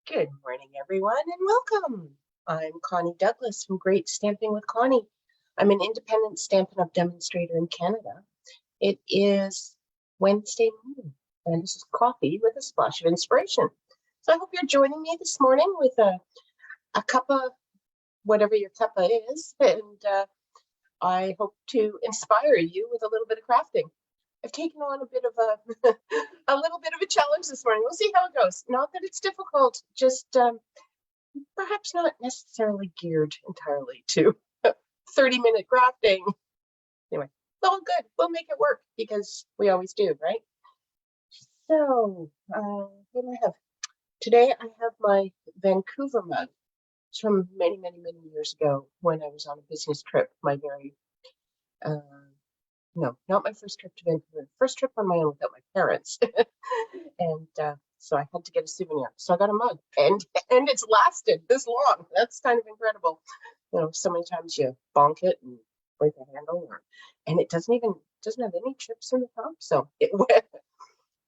Good morning, everyone, and welcome. I'm Connie Douglas from Great Stamping with Connie. I'm an independent Stampin' Up! Demonstrator in Canada. It is Wednesday morning, and this is coffee with a splash of inspiration. So I hope you're joining me this morning with a cup of whatever your cuppa is, and I hope to inspire you with a little bit of crafting. I've taken on a bit of a little bit of a challenge this morning. We'll see how it goes. Not that it's difficult, just perhaps not necessarily geared entirely to 30-minute crafting. Anyway, it's all good. We'll make it work because we always do, right? So, what do I have? Today I have my Vancouver mug. It's from many, many, many years ago when I was on a business trip. My very no, not my first trip to Vancouver. First trip on my own without my parents. And so I had to get a souvenir. So I got a mug, and it's lasted this long. That's kind of incredible. You know, so many times you bonk it and break a handle, and it doesn't have any chips in the top. So it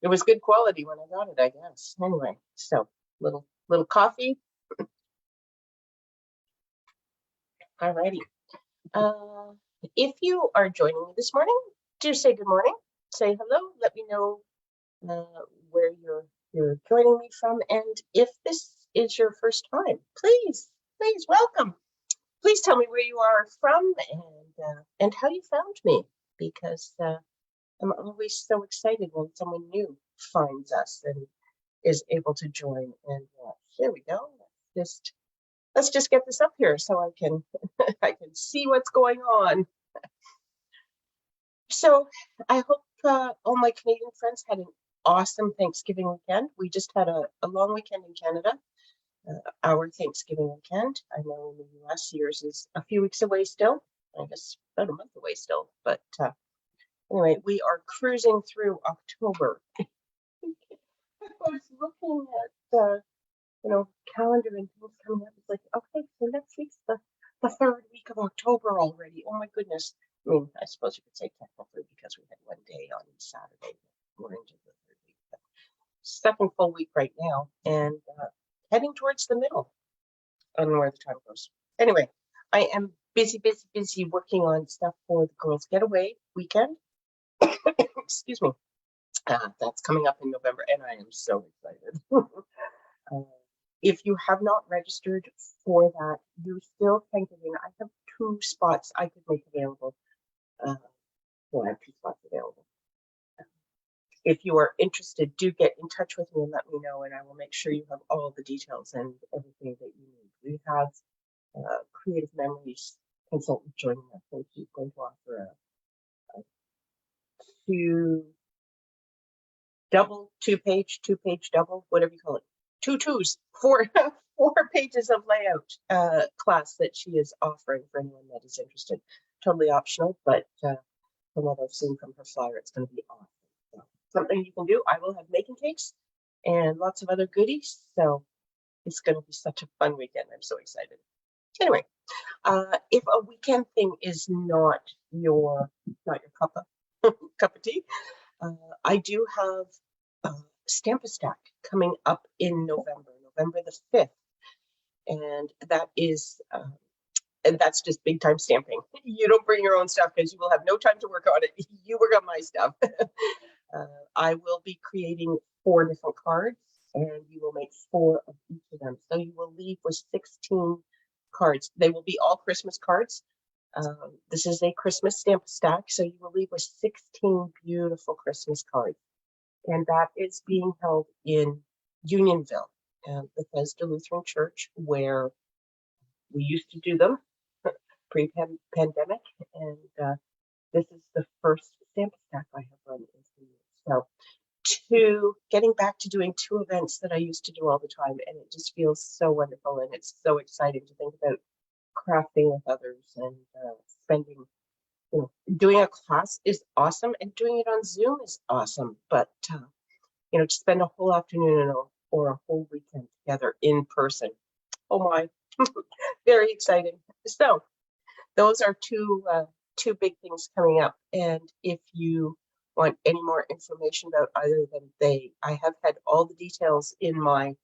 was good quality when I got it, I guess. Anyway, so little coffee. Alrighty. If you are joining me this morning, do say good morning, say hello, let me know where you're joining me from, and if this is your first time, please welcome. Please tell me where you are from and how you found me, because I'm always so excited when someone new finds us and is able to join. And there we go. Let's just get this up here so I can I can see what's going on. So I hope all my Canadian friends had an awesome Thanksgiving weekend. We just had a long weekend in Canada, our Thanksgiving weekend. I know in the US, yours is a few weeks away still. I guess about a month away still. But anyway, we are cruising through October. I was looking at calendar and things coming up. It's like, okay, so next week's the third week of October already. Oh my goodness. I mean, I suppose you could say technically because we had one day on Saturday. We're into the third week, but second full week right now, and heading towards the middle. I don't know where the time goes. Anyway, I am busy working on stuff for the Girls Getaway weekend. Excuse me. That's coming up in November, and I am so excited. If you have not registered for that, you still can get in. I have 2 spots I could make available. Well, I have 2 spots available. If you are interested, do get in touch with me and let me know, and I will make sure you have all the details and everything that you need. We have Creative Memories consultant joining us, and she's going to offer a 2-page double, whatever you call it. 2 twos, 4 pages of layout class that she is offering for anyone that is interested. Totally optional, but from what I've seen from her flyer, it's going to be awesome. So, something you can do. I will have making cakes and lots of other goodies, so it's going to be such a fun weekend. I'm so excited. Anyway, if a weekend thing is not your cup of tea, I do have Stamp-A-Stack coming up in November the 5th, and that is and that's just big time stamping. You don't bring your own stuff because you will have no time to work on it. You work on my stuff. I will be creating 4 different cards, and you will make 4 of each of them. So you will leave with 16 cards. They will be all Christmas cards. This is a Christmas Stamp-A-Stack, so you will leave with 16 beautiful Christmas cards. And that is being held in Unionville, Bethesda Lutheran Church, where we used to do them pre-pandemic. And this is the first Stamp-A-Stack I have run in 3 years. So getting back to doing 2 events that I used to do all the time, and it just feels so wonderful, and it's so exciting to think about crafting with others and spending. Doing a class is awesome, and doing it on Zoom is awesome. But to spend a whole afternoon or a whole weekend together in person, oh my, very exciting. So those are 2 big things coming up. And if you want any more information about either of them, I have had all the details in my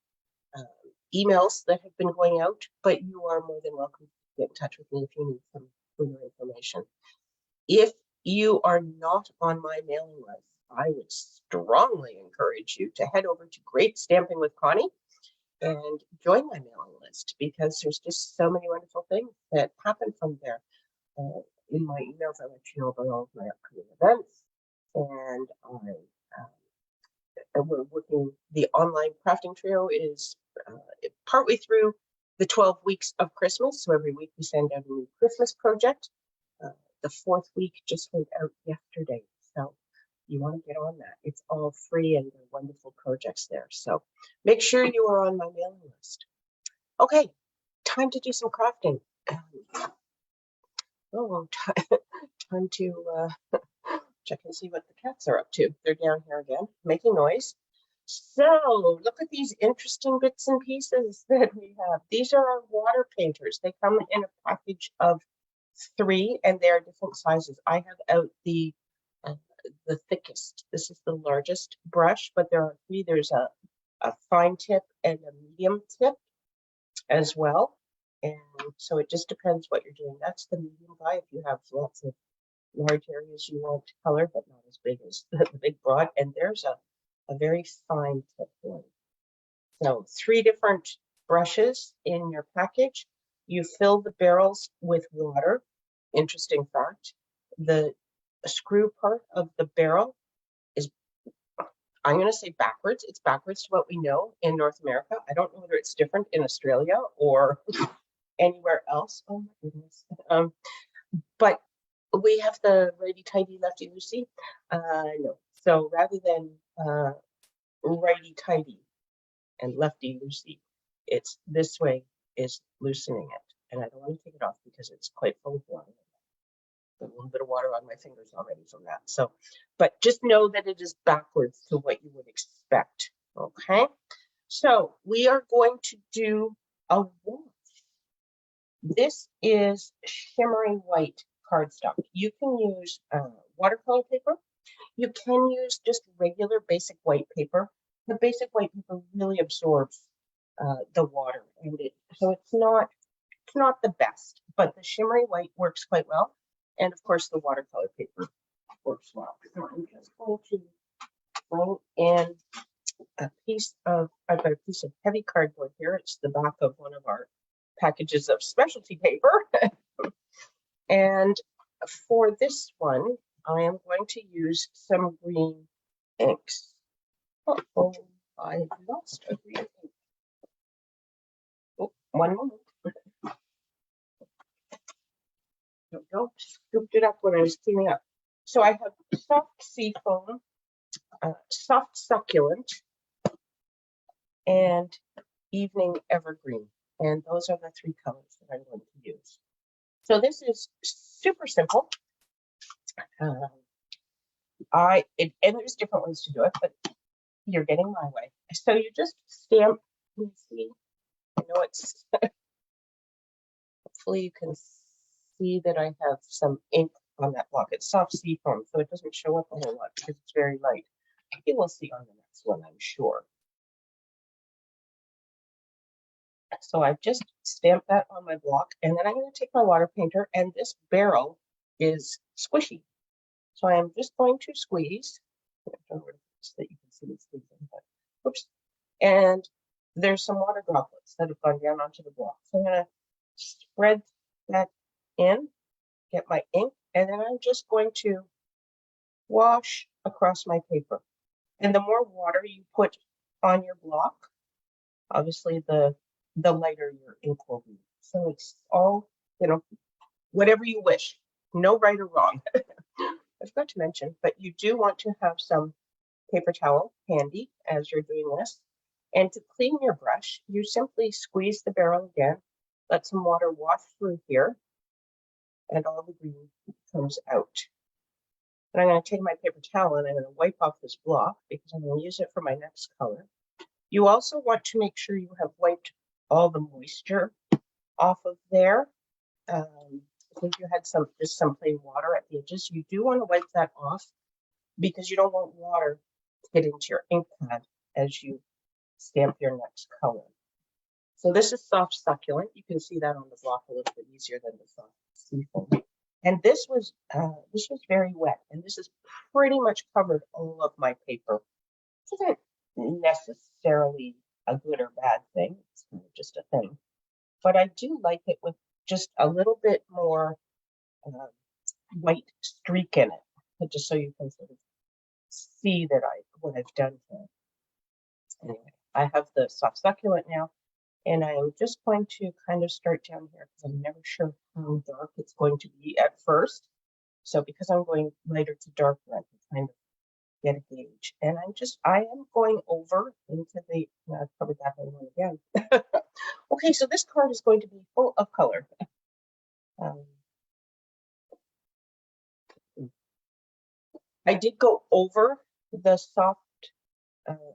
emails that have been going out, but you are more than welcome to get in touch with me if you need some further information. If you are not on my mailing list, I would strongly encourage you to head over to Great Stamping with Connie and join my mailing list, because there's just so many wonderful things that happen from there. In my emails, I let you know about all of my upcoming events, and we're working. The online crafting trio is partway through the 12 weeks of Christmas, so every week we send out a new Christmas project. The 4th week just went out yesterday, so you want to get on that. It's all free and they're wonderful projects there, so make sure you are on my mailing list. Okay, time to do some crafting. Time to check and see what the cats are up to. They're down here again, making noise. So look at these interesting bits and pieces that we have. These are our water painters. They come in a package of 3 and they're different sizes. I have out the thickest. This is the largest brush, but there are 3. There's a fine tip and a medium tip as well. And so it just depends what you're doing. That's the medium guy if you have lots of large areas you want to color, but not as big as the big broad. And there's a very fine tip one. So 3 different brushes in your package. You fill the barrels with water. Interesting fact, the screw part of the barrel is, I'm going to say backwards. It's backwards to what we know in North America. I don't know whether it's different in Australia or anywhere else. Oh my goodness. But we have the righty-tighty, lefty-loosey. No. So rather than righty-tighty and lefty-loosey, it's this way is loosening it. And I don't want to take it off because it's quite full of water. A little bit of water on my fingers already from that. So, but just know that it is backwards to what you would expect. Okay. So we are going to do a wash. This is shimmery white cardstock. You can use watercolor paper. You can use just regular basic white paper. The basic white paper really absorbs the water, and so it's not the best, but the shimmery white works quite well. And of course, the watercolor paper works well. So I'm just going to bring in I've got a piece of heavy cardboard here. It's the back of one of our packages of specialty paper. And for this one, I am going to use some green inks. Oh, I lost a green ink. Oh, one moment. Don't scooped it up when I was cleaning up. So I have soft seafoam, soft succulent, and evening evergreen. And those are the 3 colors that I'm going to use. So this is super simple. And there's different ways to do it, but you're getting my way. So you just stamp. You see, I know it's. Hopefully you can see that I have some ink on that block. It's soft seafoam, so it doesn't show up a whole lot because it's very light. You will see on the next one, I'm sure. So I've just stamped that on my block, and then I'm going to take my water painter, and this barrel is squishy. So I am just going to squeeze. I don't know where to put this that you can see me squeezing, but oops. And there's some water droplets that have gone down onto the block. So I'm going to spread that in, get my ink, and then I'm just going to wash across my paper. And the more water you put on your block, obviously the lighter your ink will be. So it's all, whatever you wish, no right or wrong. I forgot to mention, but you do want to have some paper towel handy as you're doing this. And to clean your brush, you simply squeeze the barrel again, let some water wash through here, and all the green comes out. And I'm going to take my paper towel and I'm going to wipe off this block because I'm going to use it for my next color. You also want to make sure you have wiped all the moisture off of there. I think you had just some plain water at the edges. You do want to wipe that off because you don't want water to get into your ink pad as you stamp your next color. So this is soft succulent. You can see that on the block a little bit easier than the soft seafoam. And this was very wet, and this has pretty much covered all of my paper. Which isn't necessarily a good or bad thing. It's kind of just a thing. But I do like it with just a little bit more white streak in it, just so you can sort of see that what I've done here. Anyway, I have the soft succulent now, and I am just going to kind of start down here because I'm never sure how dark it's going to be at first. So because I'm going lighter to darker, I can kind of get a gauge. And I am going over into the, I've covered that one again. Okay, so this card is going to be full of color. I did go over the soft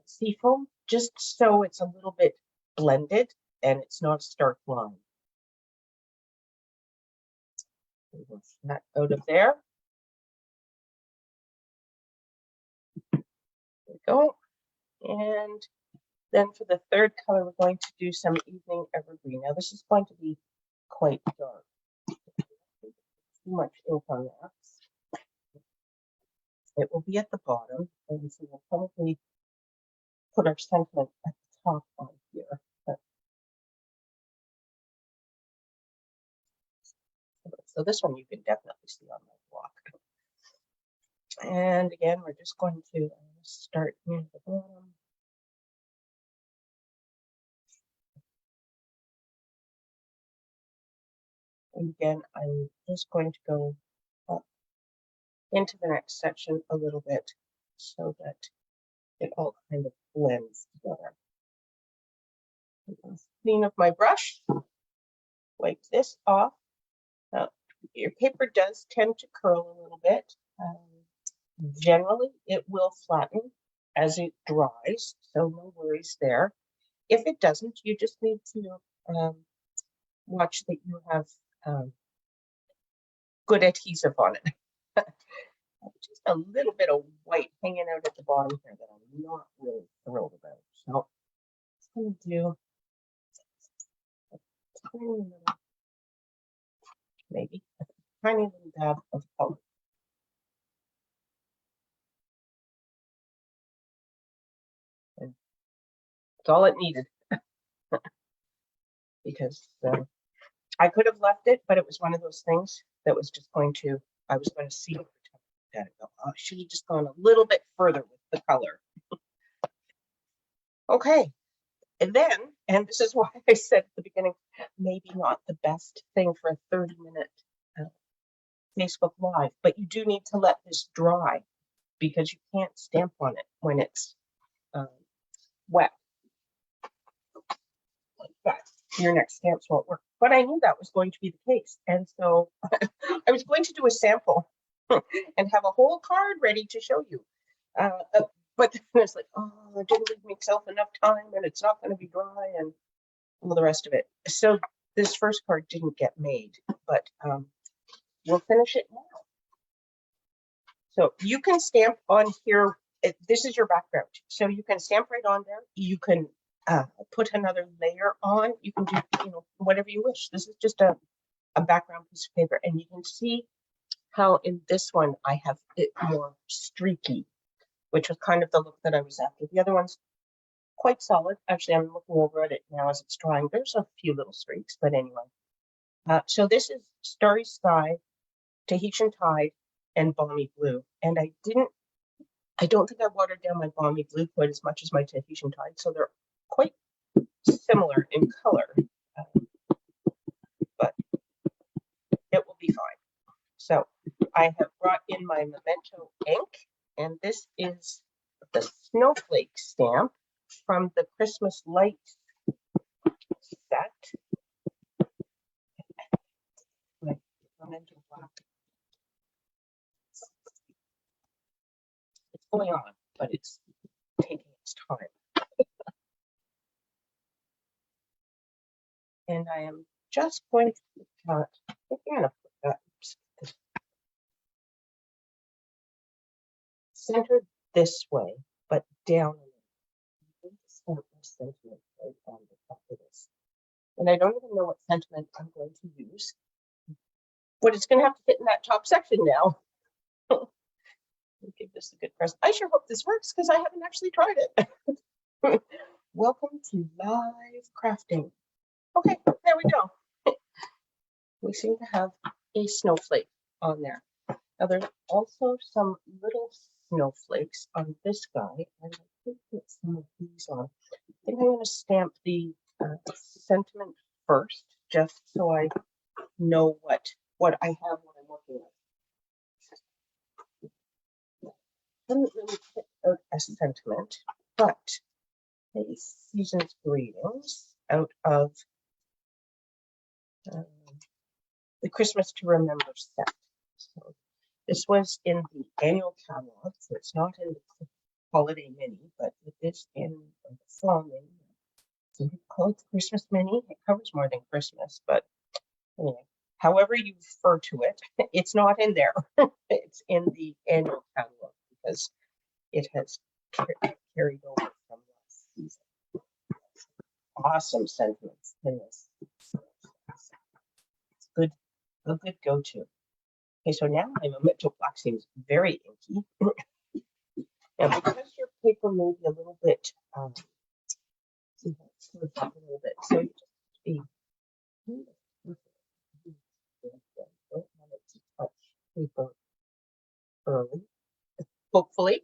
seafoam just so it's a little bit blended and it's not a stark line. Move that out of there. There we go. And then for the third color, we're going to do some evening evergreen. Now this is going to be quite dark. Too much ink on that. It will be at the bottom, and so we'll probably put our sentiment at the top on here. So this one you can definitely see on my block. And again, we're just going to start near the bottom. And again, I'm just going to go up into the next section a little bit so that it all kind of blends together. Clean up my brush, wipe this off. Now, your paper does tend to curl a little bit. Generally, it will flatten as it dries, so no worries there. If it doesn't, you just need to watch that you have good adhesive on it. Just a little bit of white hanging out at the bottom here that I'm not really thrilled about. So I'm going to do a tiny little, maybe a tiny little dab of color. And that's all it needed. Because I could have left it, but it was one of those things that was just going to, I was going to see it. I should have just gone a little bit further with the color. Okay, and then, and this is why I said at the beginning, maybe not the best thing for a 30-minute Facebook Live, but you do need to let this dry because you can't stamp on it when it's wet. Like that. Your next stamps won't work. But I knew that was going to be the case. And so I was going to do a sample and have a whole card ready to show you. But then it's like, oh, I didn't leave myself enough time and it's not going to be dry and all the rest of it. So this first card didn't get made, but we'll finish it now. So you can stamp on here. This is your background. So you can stamp right on there. You can put another layer on. You can do, whatever you wish. This is just a background piece of paper. And you can see how in this one I have it more streaky, which was kind of the look that I was after. The other one's quite solid. Actually, I'm looking over at it now as it's drying. There's a few little streaks, but anyway. So this is Starry Sky, Tahitian Tide, and Balmy Blue. And I don't think I watered down my Balmy Blue quite as much as my Tahitian Tide, so they're quite similar in color, but it will be fine. So I have brought in my Memento ink, and this is the Snowflake stamp from the Christmas Light set. My Memento black. It's going on, but it's taking its time. And I am just going to put that, I think I'm going to put that centered this way, but down. I'm going to stamp my sentiment right on the top of this. And I don't even know what sentiment I'm going to use, but it's going to have to fit in that top section now. Give this a good press. I sure hope this works because I haven't actually tried it. Welcome to live crafting. Okay, there we go. We seem to have a snowflake on there. Now there's also some little snowflakes on this guy, and I think put some of these on. I think I'm going to stamp the sentiment first, just so I know what I have when I'm working with. I didn't really pick out a sentiment, but a season's greetings out of the Christmas to Remember set. So this was in the annual catalog, so it's not in the holiday mini, but it is in the fall mini. Some people call it the Christmas mini. It covers more than Christmas, but anyway, however you refer to it, it's not in there. It's in the annual catalog because it has carried over from last season. Awesome sentiments in this. It's good, a good go-to. Okay, so now my memento black seems very inky. Now, because your paper may be a little bit, so you just be don't want it to touch paper early, hopefully.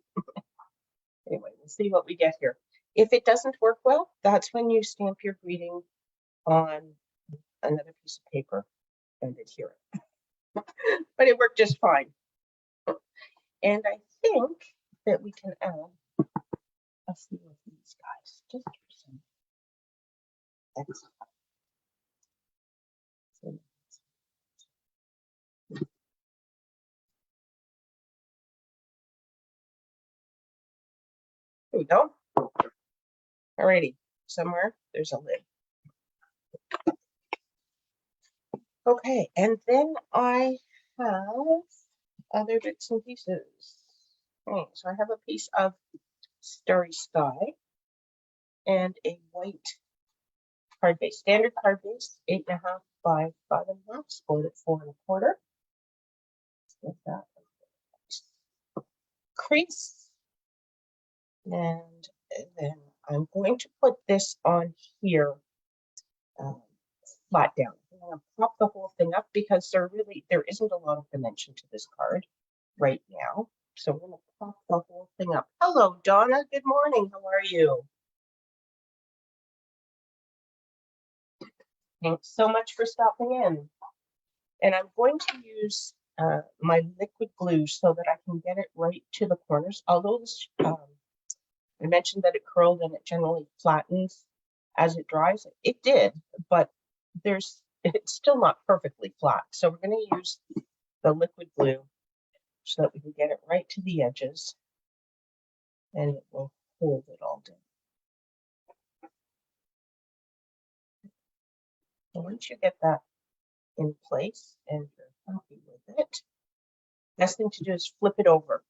Anyway, we'll see what we get here. If it doesn't work well, that's when you stamp your greeting on another piece of paper and adhere it. But it worked just fine. And I think that we can add a few of these guys just for some extra. There we go. Alrighty, somewhere there's a lid. Okay, and then I have other bits and pieces. Okay, so I have a piece of Starry Sky and a white card base, standard card base, 8.5 by 5.5, scored at 4.25. Get that crease, and then I'm going to put this on here flat down. I'm going to prop the whole thing up because there isn't a lot of dimension to this card right now. So I'm going to prop the whole thing up. Hello, Donna. Good morning. How are you? Thanks so much for stopping in. And I'm going to use my liquid glue so that I can get it right to the corners. Although this, I mentioned that it curled and it generally flattens as it dries. It did, but it's still not perfectly flat. So we're going to use the liquid glue so that we can get it right to the edges and it will hold it all down. So once you get that in place and you're happy with it, best thing to do is flip it over.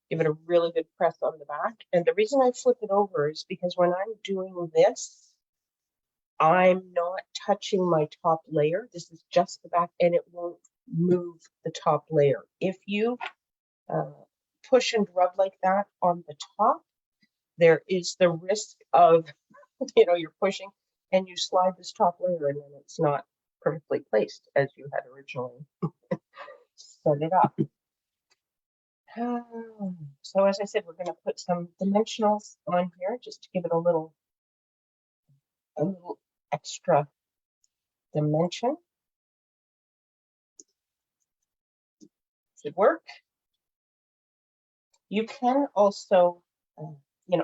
Give it a really good press on the back. And the reason I flip it over is because when I'm doing this, I'm not touching my top layer. This is just the back and it won't move the top layer. If you push and rub like that on the top, there is the risk of, you're pushing and you slide this top layer and then it's not perfectly placed as you had originally set it up. So as I said, we're going to put some dimensionals on here just to give it a little extra dimension. Should work. You can also,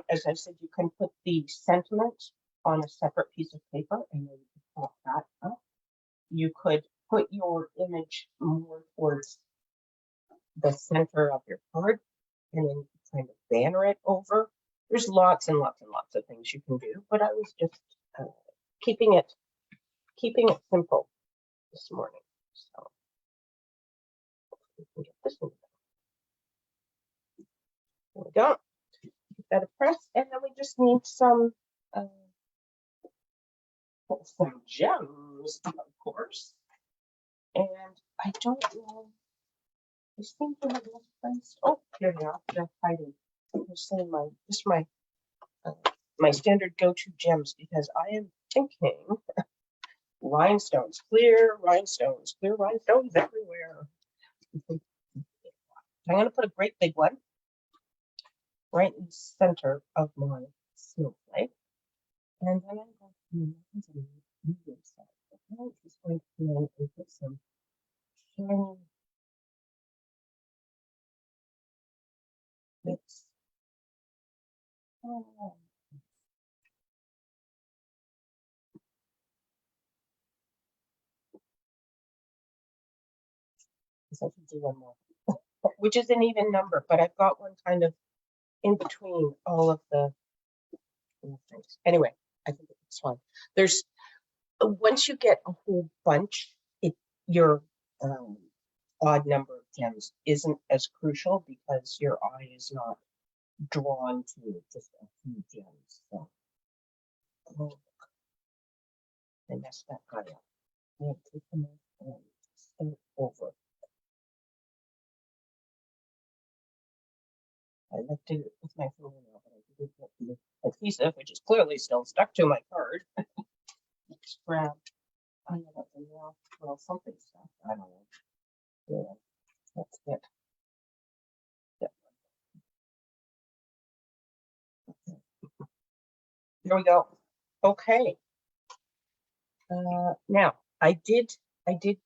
as I said, you can put the sentiment on a separate piece of paper and then you can pop that up. You could put your image more towards the center of your card and then you can kind of banner it over. There's lots and lots and lots of things you can do, but I was just keeping it simple this morning. So we can get this one. There we go. Give that a press, and then we just need some some gems, of course. And I don't know. I think they have place. Oh, here they are. They're hiding. I'm saying my standard go-to gems because I am thinking rhinestones, clear rhinestones everywhere. I'm going to put a great big one right in the center of my snowflake. And then I'm going to medium size. I'm just going to come in and put some shiny bits. Oh. I should do one more, which is an even number, but I've got one kind of in between all of the things. Anyway, I think it's fine. There's once you get a whole bunch, your odd number of gems isn't as crucial because your eye is not drawn to just a few gems. So, I messed that guy up. I have to take them off and start over. I lifted it with my fingernail, but I didn't get the adhesive, which is clearly still stuck to my card. Let's grab another nail. Well, something stuck. I don't know. Yeah, that's it. Yeah. Okay. There we go. Okay. Now I did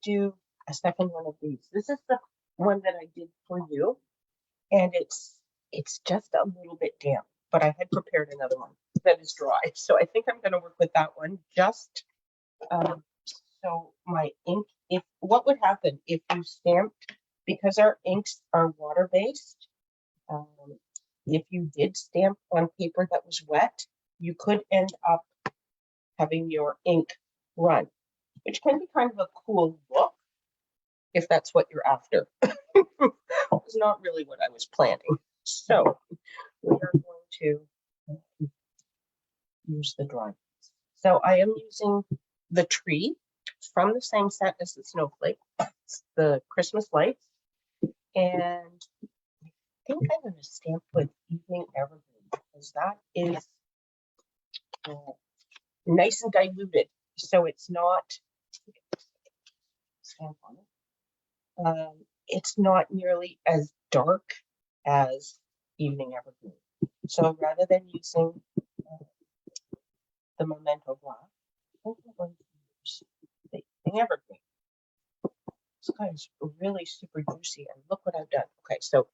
do a second one of these. This is the one that I did for you, and it's just a little bit damp, but I had prepared another one that is dry. So I think I'm going to work with that one just so my ink, if what would happen if you stamped, because our inks are water-based, if you did stamp on paper that was wet, you could end up having your ink run, which can be kind of a cool look if that's what you're after. It's not really what I was planning. So we are going to use the drawing. So I am using the tree from the same set as the snowflake, the Christmas lights, and I think I'm going to stamp with Evening Evergreen because that is nice and diluted, so it's not stamp on it. It's not nearly as dark as Evening Evergreen. So rather than using the Memento Black, I think I'm going to use the Evening Evergreen. This guy is really super juicy, and look what I've done. Okay, so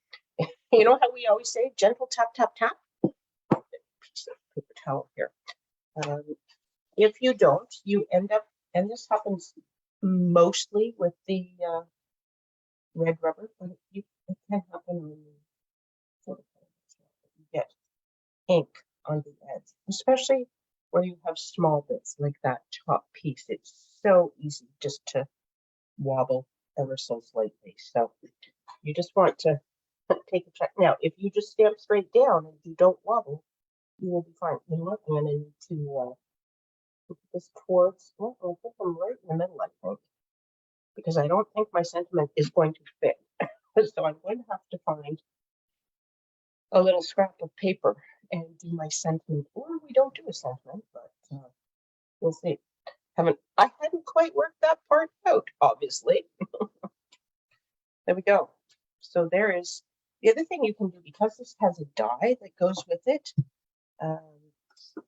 you know how we always say gentle tap, tap, tap? Piece of paper towel here. If you don't, you end up, and this happens mostly with the red rubber, but it can happen on the you get ink on the edge, especially where you have small bits like that top piece. It's so easy just to wobble ever so slightly. So you just want to take a check. Now, if you just stamp straight down and you don't wobble, you will be fine. You know what? I'm going to need to put this towards, well, I'll put them right in the middle, I think, because I don't think my sentiment is going to fit. So I'm going to have to find a little scrap of paper and do my sentiment, or we don't do a sentiment, but we'll see. I hadn't quite worked that part out, obviously. There we go. So there is the other thing you can do, because this has a die that goes with it.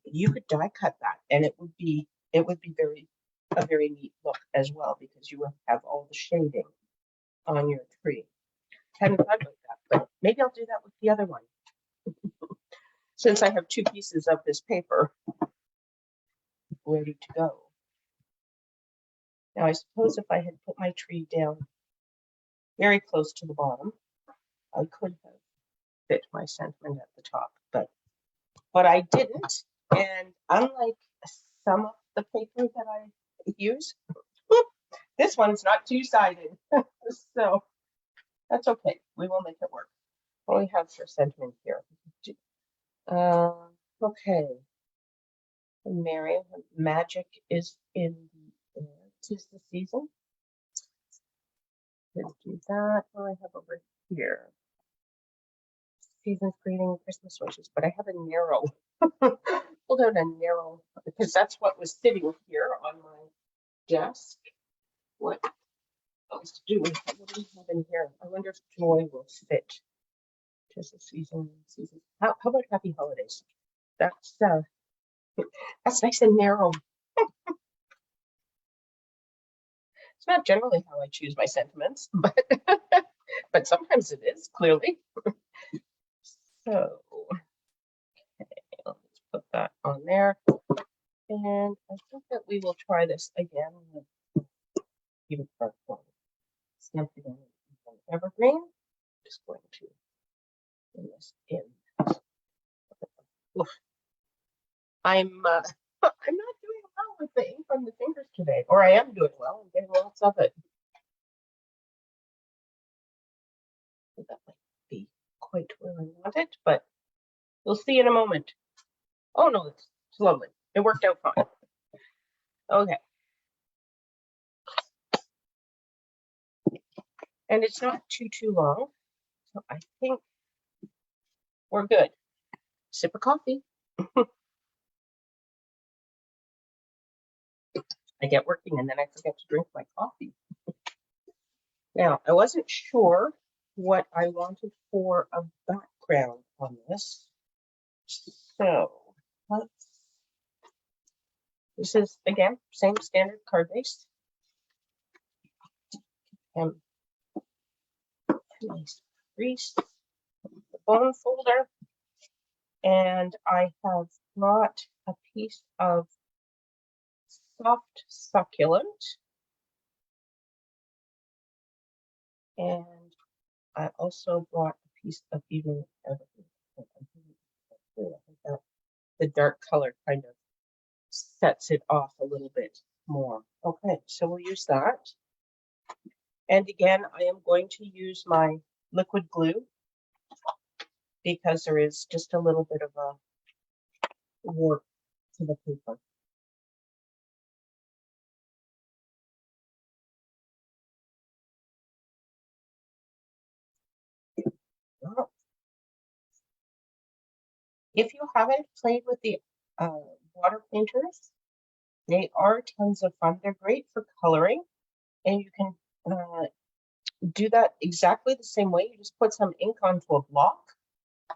You could die cut that, and it would be a very neat look as well, because you would have all the shading on your tree. Hadn't thought about that, but maybe I'll do that with the other one. Since I have two pieces of this paper ready to go. Now I suppose if I had put my tree down very close to the bottom, I could have fit my sentiment at the top, but I didn't. And unlike some of the paper that I use, this one's not two-sided. So that's okay. We will make it work. What do we have for sentiment here? Okay. Marion, magic is in the air. 'Tis the season. Let's do that. What do I have over here? Season's greeting, Christmas wishes, but I have a narrow. Pulled out a narrow because that's what was sitting here on my desk. What else do we have? What do we have in here? I wonder if joy will fit. Just a season. How about happy holidays? That's nice and narrow. It's not generally how I choose my sentiments, but but sometimes it is, clearly. So let's put that on there. And I think that we will try this again. Even stamp it in evergreen. Just going to put this in. Oof. I'm not doing well with the ink on the fingers today, or I am doing well. I'm getting lots of it. So that might be quite where I want it, but we'll see in a moment. Oh no, it's lovely. It worked out fine. Okay. And it's not too long, so I think we're good. Sip of coffee. I get working and then I forget to drink my coffee. Now, I wasn't sure what I wanted for a background on this. So this is, again, same standard card base. And nice crease, the bone folder. And I have brought a piece of soft succulent. And I also brought a piece of evening evergreen. I think that the dark color kind of sets it off a little bit more. Okay, so we'll use that. And again, I am going to use my liquid glue because there is just a little bit of a warp to the paper. If you haven't played with the water painters, they are tons of fun. They're great for coloring, and you can do that exactly the same way. You just put some ink onto a block,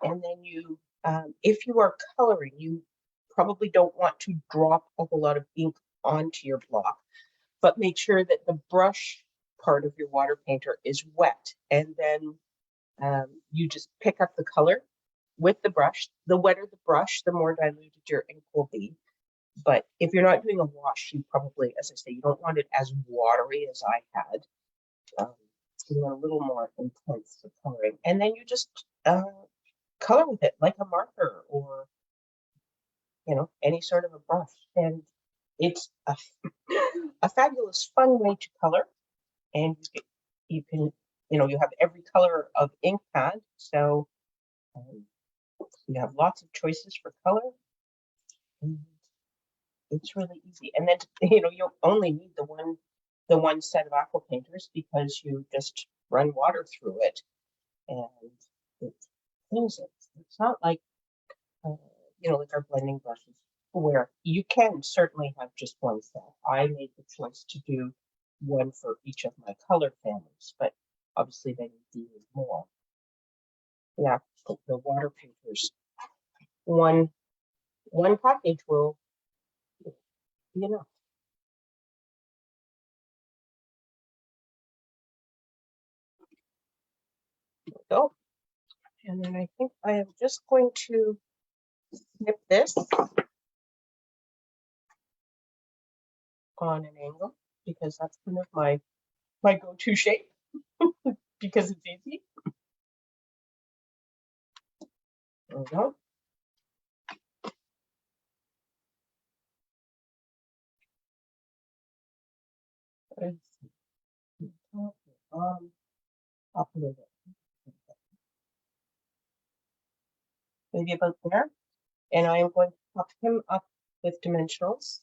and then you, if you are coloring, you probably don't want to drop a whole lot of ink onto your block, but make sure that the brush part of your water painter is wet, and then you just pick up the color with the brush. The wetter the brush, the more diluted your ink will be. But if you're not doing a wash, you probably, as I say, you don't want it as watery as I had. You want a little more intense for coloring. And then you just color with it like a marker or, you know, any sort of a brush. And it's a fabulous, fun way to color. And you can, you know, you have every color of ink pad. So you have lots of choices for color. And it's really easy. And then, you know, you only need the one set of aqua painters because you just run water through it and it cleans it. It's not like, you know, like our blending brushes where you can certainly have just one set. I made the choice to do one for each of my color families, but obviously then you need more. Yeah, the water painters, one package will be enough. There we go. And then I think I am just going to snip this on an angle because that's kind of my go-to shape because it's easy. There we go. Up a little bit. Maybe about there. And I am going to pop him up with dimensionals.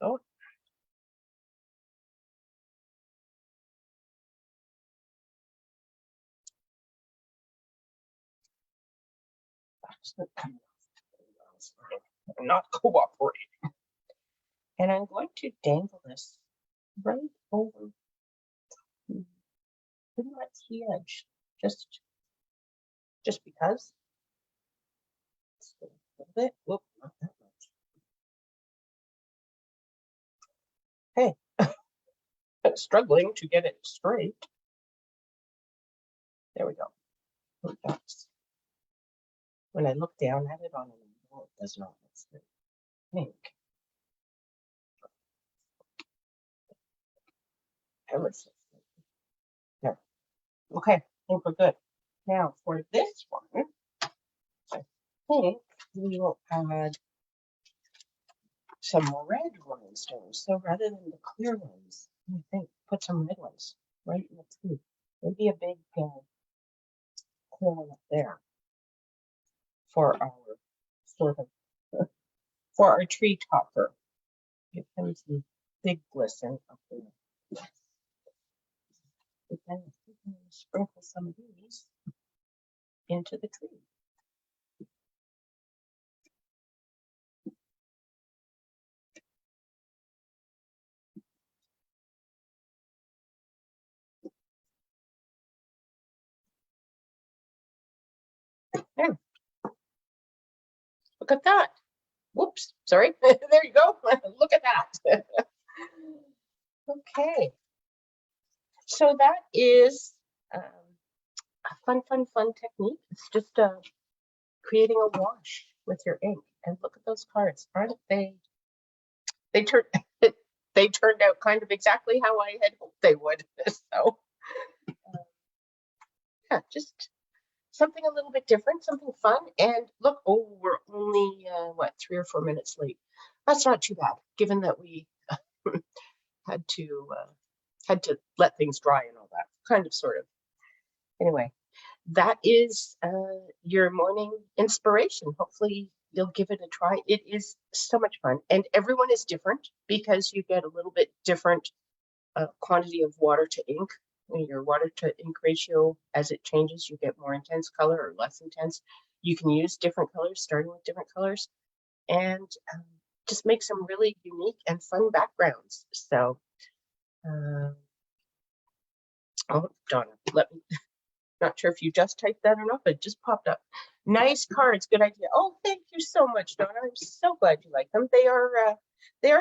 Oh. I'm not cooperating. And I'm going to dangle this right over pretty much the edge, just because. A little bit. Whoop, not that much. Hey, I'm struggling to get it straight. There we go. That's, when I look down at it on an angle, it does not look straight. Pink. Ever so slightly. There. Okay, I think we're good. Now for this one, I think we will add some red rhinestones. So rather than the clear ones, I think put some red ones right in the tree. Maybe a big clear one up there for our sort of for our tree topper. Give him some big glisten up there. And then we can sprinkle some of these into the tree. There. Look at that. Whoops, sorry. There you go. Look at that. Okay. So that is a fun technique. It's just creating a wash with your ink. And look at those cards. Aren't they? They turned out kind of exactly how I had hoped they would. So yeah, just something a little bit different, something fun. And look, oh, we're only what, 3 or 4 minutes late. That's not too bad, given that we had to let things dry and all that, kind of, sort of. Anyway, that is your morning inspiration. Hopefully you'll give it a try. It is so much fun, and everyone is different because you get a little bit different quantity of water to ink. Your water to ink ratio, as it changes, you get more intense color or less intense. You can use different colors, starting with different colors, and just make some really unique and fun backgrounds. So, oh, Donna, let me. Not sure if you just typed that or not, but it just popped up. Nice cards, good idea. Oh, thank you so much, Donna. I'm so glad you like them. They are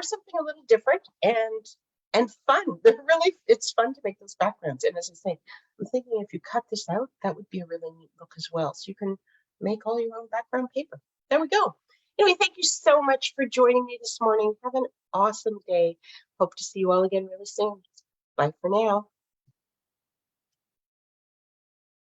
something a little different and fun. They're really, it's fun to make those backgrounds. And as I say, I'm thinking if you cut this out, that would be a really neat look as well. So you can make all your own background paper. There we go. Anyway, thank you so much for joining me this morning. Have an awesome day. Hope to see you all again really soon. Bye for now.